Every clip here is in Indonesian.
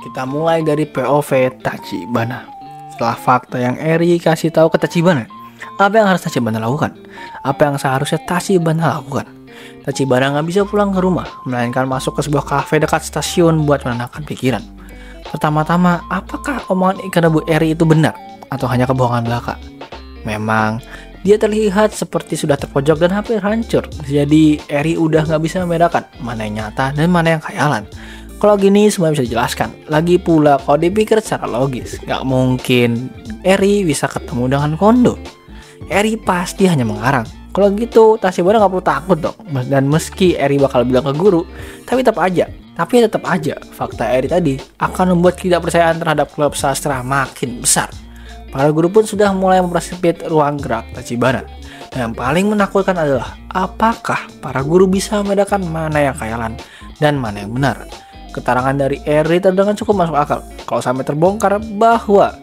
Kita mulai dari POV Tachibana. Setelah fakta yang Eri kasih tahu ke Tachibana, apa yang harus Tachibana lakukan? Apa yang seharusnya Tachibana lakukan? Tachibana nggak bisa pulang ke rumah, melainkan masuk ke sebuah kafe dekat stasiun buat menenangkan pikiran. Pertama-tama, apakah omongan ikan Bu Eri itu benar atau hanya kebohongan belaka? Memang dia terlihat seperti sudah terpojok dan hampir hancur. Jadi Eri udah nggak bisa membedakan mana yang nyata dan mana yang khayalan. Kalau gini semua bisa dijelaskan. Lagi pula kalau dipikir secara logis, nggak mungkin Eri bisa ketemu dengan Kondo. Eri pasti hanya mengarang. Kalau gitu Tachibana nggak perlu takut dong. Dan meski Eri bakal bilang ke guru, tapi tetap aja fakta Eri tadi akan membuat ketidakpercayaan terhadap klub sastra makin besar. Para guru pun sudah mulai mempersempit ruang gerak Tachibana. Dan yang paling menakutkan adalah apakah para guru bisa membedakan mana yang khayalan dan mana yang benar. Keterangan dari Eri terdengar cukup masuk akal kalau sampai terbongkar bahwa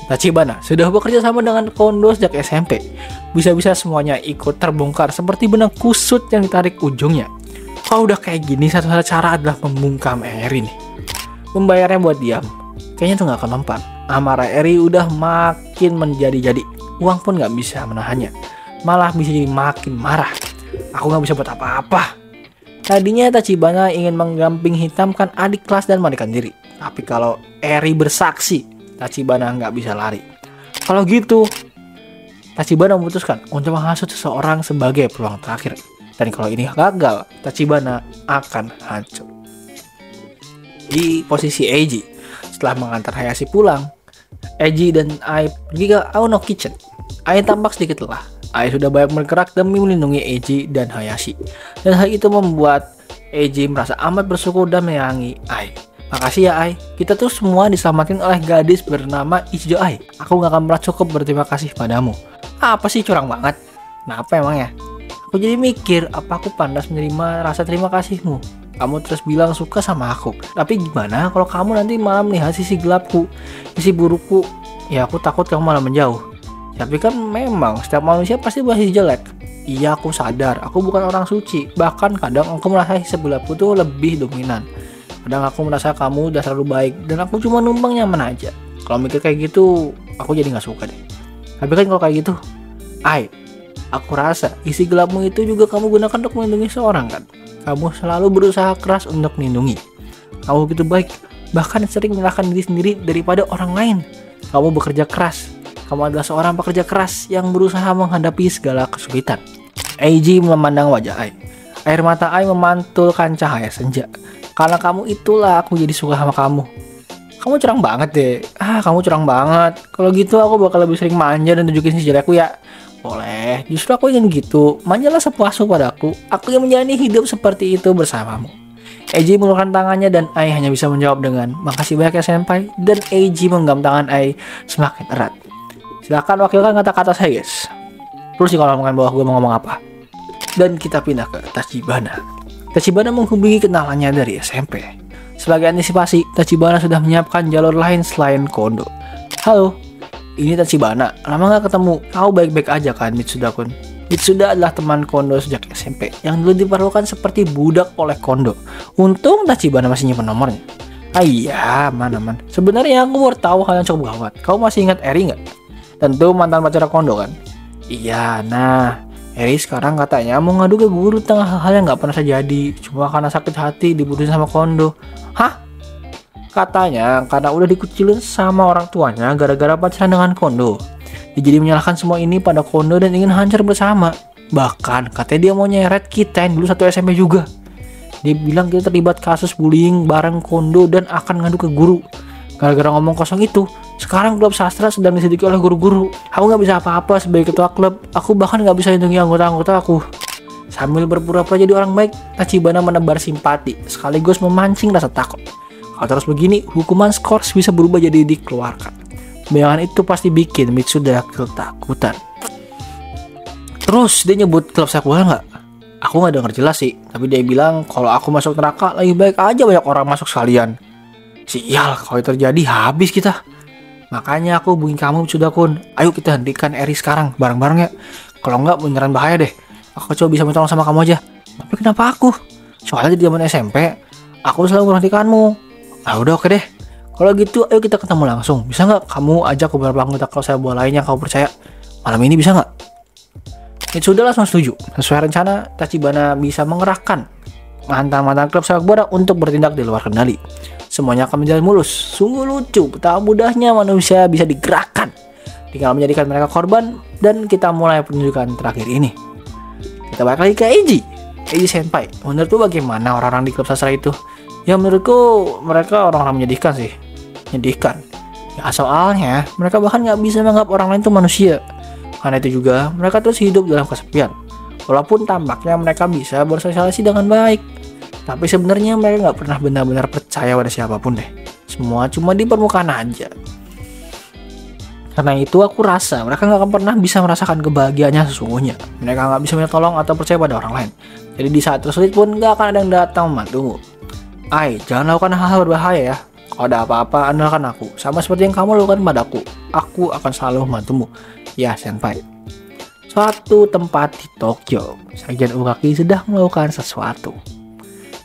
Tachibana sudah bekerja sama dengan Kondo sejak SMP. Bisa-bisa semuanya ikut terbongkar seperti benang kusut yang ditarik ujungnya. Kalau udah kayak gini, satu-satunya cara adalah membungkam Eri nih. Membayarnya buat diam. Kayaknya tuh gak akan mempan. Amarah Eri udah makin menjadi-jadi. Uang pun gak bisa menahannya. Malah bisa jadi makin marah. Aku gak bisa buat apa-apa. Tadinya Tachibana ingin menggamping hitamkan adik kelas dan melarikan diri. Tapi kalau Eri bersaksi, Tachibana nggak bisa lari. Kalau gitu, Tachibana memutuskan untuk menghasut seseorang sebagai peluang terakhir. Dan kalau ini gagal, Tachibana akan hancur. Di posisi Eiji, setelah mengantar Hayashi pulang, Eiji dan Ai pergi ke Aono Kitchen. Ai tampak sedikit lelah. Ai sudah banyak bergerak demi melindungi Eiji dan Hayashi. Dan hal itu membuat Eiji merasa amat bersyukur dan menyayangi Ai. Makasih ya Ai, kita tuh semua diselamatkan oleh gadis bernama Ichijo Ai. Aku gak akan pernah cukup berterima kasih padamu. Apa sih curang banget? Kenapa emangnya? Aku jadi mikir, apa aku pantas menerima rasa terima kasihmu? Kamu terus bilang suka sama aku. Tapi gimana kalau kamu nanti malah melihat sisi gelapku, sisi burukku? Ya aku takut kamu malah menjauh. Tapi kan memang setiap manusia pasti punya sisi jelek. Iya aku sadar, aku bukan orang suci. Bahkan kadang aku merasa sisi gelapku tuh lebih dominan. Kadang aku merasa kamu udah selalu baik dan aku cuma numpang nyaman aja. Kalau mikir kayak gitu, aku jadi gak suka deh. Tapi kan kalau kayak gitu, Ai, aku rasa isi gelapmu itu juga kamu gunakan untuk melindungi seorang kan. Kamu selalu berusaha keras untuk melindungi. Kamu begitu baik, bahkan sering menyalahkan diri sendiri daripada orang lain. Kamu bekerja keras. Kamu adalah seorang pekerja keras yang berusaha menghadapi segala kesulitan. Eiji memandang wajah Ai. Air mata Ai memantulkan cahaya senja. Karena kamu itulah aku jadi suka sama kamu. Kamu curang banget deh. Kamu curang banget. Kalau gitu aku bakal lebih sering manja dan tunjukin sisi jelekku ya. Boleh, justru aku ingin gitu. Manjalah sepuasmu padaku. Aku yang menjalani hidup seperti itu bersamamu. Eiji mengulurkan tangannya dan Ai hanya bisa menjawab dengan makasih banyak ya senpai. Dan Eiji menggenggam tangan Ai semakin erat. Silahkan wakilkan kata-kata saya guys. Terus di kolom komentar bawah gue mau ngomong apa. Dan kita pindah ke Tachibana. Tachibana menghubungi kenalannya dari SMP. Sebagai antisipasi, Tachibana sudah menyiapkan jalur lain selain Kondo. Halo, ini Tachibana. Lama gak ketemu. Kau baik-baik aja kan Mitsuda-kun? Mitsuda adalah teman Kondo sejak SMP yang dulu diperlakukan seperti budak oleh Kondo. Untung Tachibana masih nyimpen nomornya. Iya, aman. Sebenarnya aku baru tahu hal yang cukup gawat. Kau masih ingat Eri nggak? Tentu mantan pacar Kondo kan? Iya, nah Eri sekarang katanya mau ngadu ke guru tentang hal-hal yang nggak pernah terjadi. Cuma karena sakit hati diputusin sama Kondo. Hah? Katanya karena udah dikucilin sama orang tuanya gara-gara pacaran dengan Kondo. Dia jadi menyalahkan semua ini pada Kondo dan ingin hancur bersama. Bahkan katanya dia mau nyeret kita yang dulu satu SMP juga. Dia bilang kita terlibat kasus bullying bareng Kondo dan akan ngadu ke guru. Gara-gara ngomong kosong itu, sekarang klub sastra sedang diselidiki oleh guru-guru. Aku gak bisa apa-apa sebagai ketua klub. Aku bahkan gak bisa lindungi anggota-anggota aku. Sambil berpura-pura jadi orang baik, Tachibana menebar simpati sekaligus memancing rasa takut. Kalau terus begini, hukuman skors bisa berubah jadi dikeluarkan. Bayangan itu pasti bikin Mitsuda ketakutan. Terus dia nyebut klub sepak bola gak? Aku gak denger jelas sih, tapi dia bilang kalau aku masuk neraka lebih baik aja banyak orang masuk sekalian. Sial, kalau itu terjadi habis kita. Makanya aku hubungin kamu Mitsuda-kun. Ayo kita hentikan Eri sekarang bareng-bareng ya. Kalau enggak beneran bahaya deh. Aku coba bisa minta tolong sama kamu aja. Tapi kenapa aku? Soalnya di zaman SMP aku selalu memperhatikanmu. Ah udah oke deh. Kalau gitu ayo kita ketemu langsung. Bisa nggak kamu ajak beberapa anggota klub sepak bola lain yang kamu percaya? Malam ini bisa nggak? Mitsuda langsung setuju. Sesuai rencana, Tachibana bisa mengerahkan mantan-mantan klub sepak bola untuk bertindak di luar kendali. Semuanya akan berjalan mulus. Sungguh lucu betapa mudahnya manusia bisa digerakkan. Tinggal menjadikan mereka korban dan kita mulai penunjukan terakhir ini. Kita balik lagi ke Eiji Senpai. Menurutku bagaimana orang-orang di klub sastra itu? Ya menurutku mereka orang-orang menyedihkan sih. Menyedihkan. Ya soalnya mereka bahkan nggak bisa menganggap orang lain itu manusia. Karena itu juga mereka terus hidup dalam kesepian. Walaupun tampaknya mereka bisa bersosialisasi dengan baik, tapi sebenarnya mereka nggak pernah benar-benar percaya pada siapapun deh. Semua cuma di permukaan aja. Karena itu aku rasa mereka nggak akan pernah bisa merasakan kebahagiaannya sesungguhnya. Mereka nggak bisa minta tolong atau percaya pada orang lain. Jadi di saat tersulit pun nggak akan ada yang datang membantumu. Jangan lakukan hal-hal berbahaya ya. Kalau ada apa-apa, andalkan aku. Sama seperti yang kamu lakukan padaku. Aku akan selalu membantumu. Ya, Senpai. Suatu tempat di Tokyo, Sekjen Ugaki sedang melakukan sesuatu.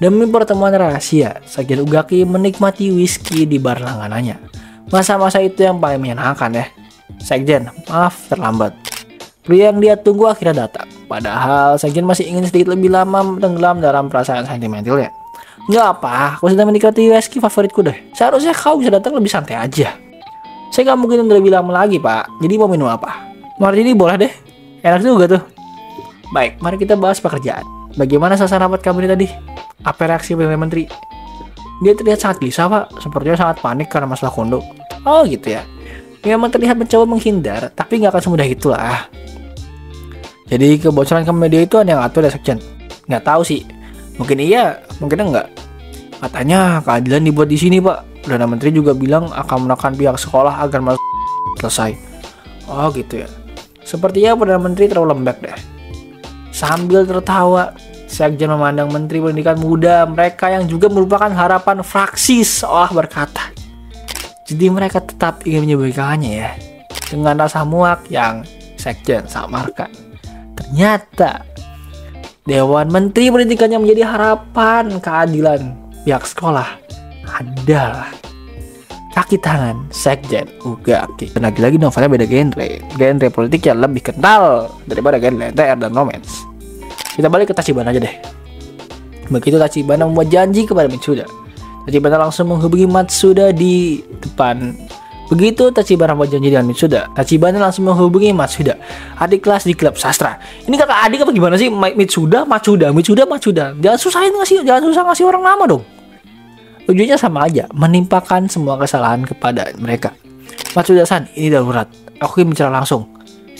Demi pertemuan rahasia, Sekjen Ugaki menikmati whisky di bar langganannya. Masa-masa itu yang paling menyenangkan ya. Sekjen, maaf terlambat. Pria yang dia tunggu akhirnya datang. Padahal Sekjen masih ingin sedikit lebih lama tenggelam dalam perasaan sentimentalnya. Nggak apa, aku sedang menikmati whisky favoritku deh. Seharusnya kau bisa datang lebih santai aja. Saya nggak mungkin lebih lama lagi pak. Jadi mau minum apa? Martini boleh deh. Enak juga tuh. Baik, mari kita bahas pekerjaan. Bagaimana suasana rapat kamu tadi? Apa reaksi Perdana Menteri? Dia terlihat sangat gelisah pak. Sepertinya sangat panik karena masalah kondo. Oh gitu ya. Dia memang terlihat mencoba menghindar, tapi nggak akan semudah itulah. Jadi kebocoran ke media itu ada yang atur ya Sekjen? Nggak tahu sih. Mungkin iya, mungkin enggak. Katanya keadilan dibuat di sini pak. Perdana Menteri juga bilang akan menekan pihak sekolah agar masalah selesai. Oh gitu ya. Sepertinya Perdana Menteri terlalu lembek deh. Sambil tertawa, Sekjen memandang Menteri Pendidikan Muda mereka yang juga merupakan harapan fraksi seolah berkata. Jadi mereka tetap ingin menyebutkannya ya. Dengan rasa muak yang Sekjen samarkan. Ternyata Dewan Menteri Pendidikan yang menjadi harapan keadilan pihak sekolah adalah kaki tangan Sekjen Ugaki. Dan lagi-lagi novelnya beda genre politik yang lebih kental daripada genre NTR dan romance. Kita balik ke Tachibana aja deh. Begitu Tachibana membuat janji kepada Mitsuda, Tachibana langsung menghubungi Matsuda di depan. Begitu Tachibana membuat janji dengan Mitsuda, Tachibana langsung menghubungi Matsuda, adik kelas di klub sastra. Ini kakak adik apa gimana sih? Matsuda. Jangan susah ngasih orang nama dong. Ujungnya sama aja, menimpakan semua kesalahan kepada mereka. Matsuda-san, ini darurat. Aku ingin bicara langsung.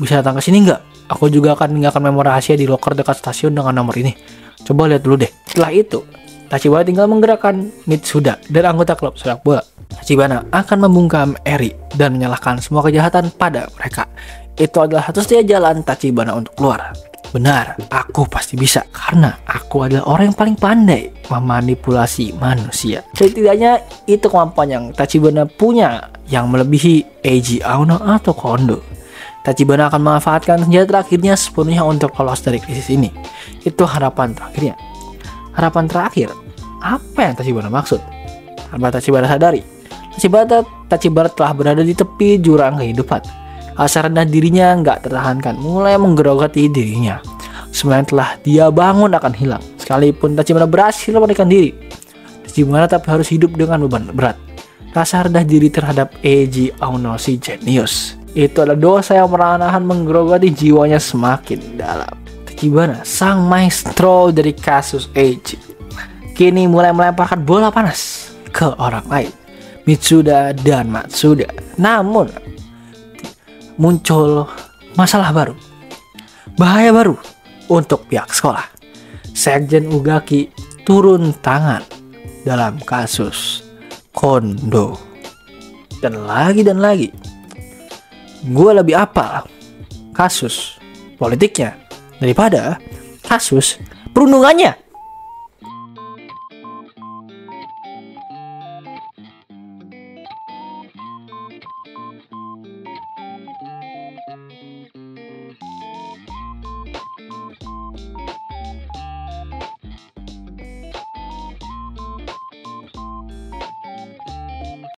Bisa datang ke sini nggak? Aku juga akan meninggalkan memori rahasia di loker dekat stasiun dengan nomor ini. Coba lihat dulu deh. Setelah itu, Tachibana tinggal menggerakkan Mitsuda dan anggota klub sepak bola. Tachibana akan membungkam Eri dan menyalahkan semua kejahatan pada mereka. Itu adalah satu-satunya jalan Tachibana untuk keluar. Benar, aku pasti bisa karena aku adalah orang yang paling pandai memanipulasi manusia. Setidaknya itu kemampuan yang Tachibana punya yang melebihi Eiji Aono atau Kondo. Tachibana akan memanfaatkan senjata terakhirnya sepenuhnya untuk lolos dari krisis ini. Itu harapan terakhirnya. Harapan terakhir, apa yang Tachibana maksud? Tanpa Tachibana sadari, Tachibana telah berada di tepi jurang kehidupan. Rasa rendah dirinya nggak tertahankan, mulai menggerogoti dirinya. Semua yang telah dia bangun akan hilang. Sekalipun Tachibana berhasil melarikan diri, Tachibana tetap harus hidup dengan beban berat. Rasa rendah diri terhadap Eiji Aono si jenius. Itu adalah dosa yang perlahan menggerogoti jiwanya semakin dalam. Tachibana, sang maestro dari kasus Eiji, kini mulai melemparkan bola panas ke orang lain, Mitsuda dan Matsuda. Namun muncul masalah baru, bahaya baru untuk pihak sekolah. Sekjen Ugaki turun tangan dalam kasus Kondo. Dan lagi, gue lebih apal kasus politiknya daripada kasus perundungannya.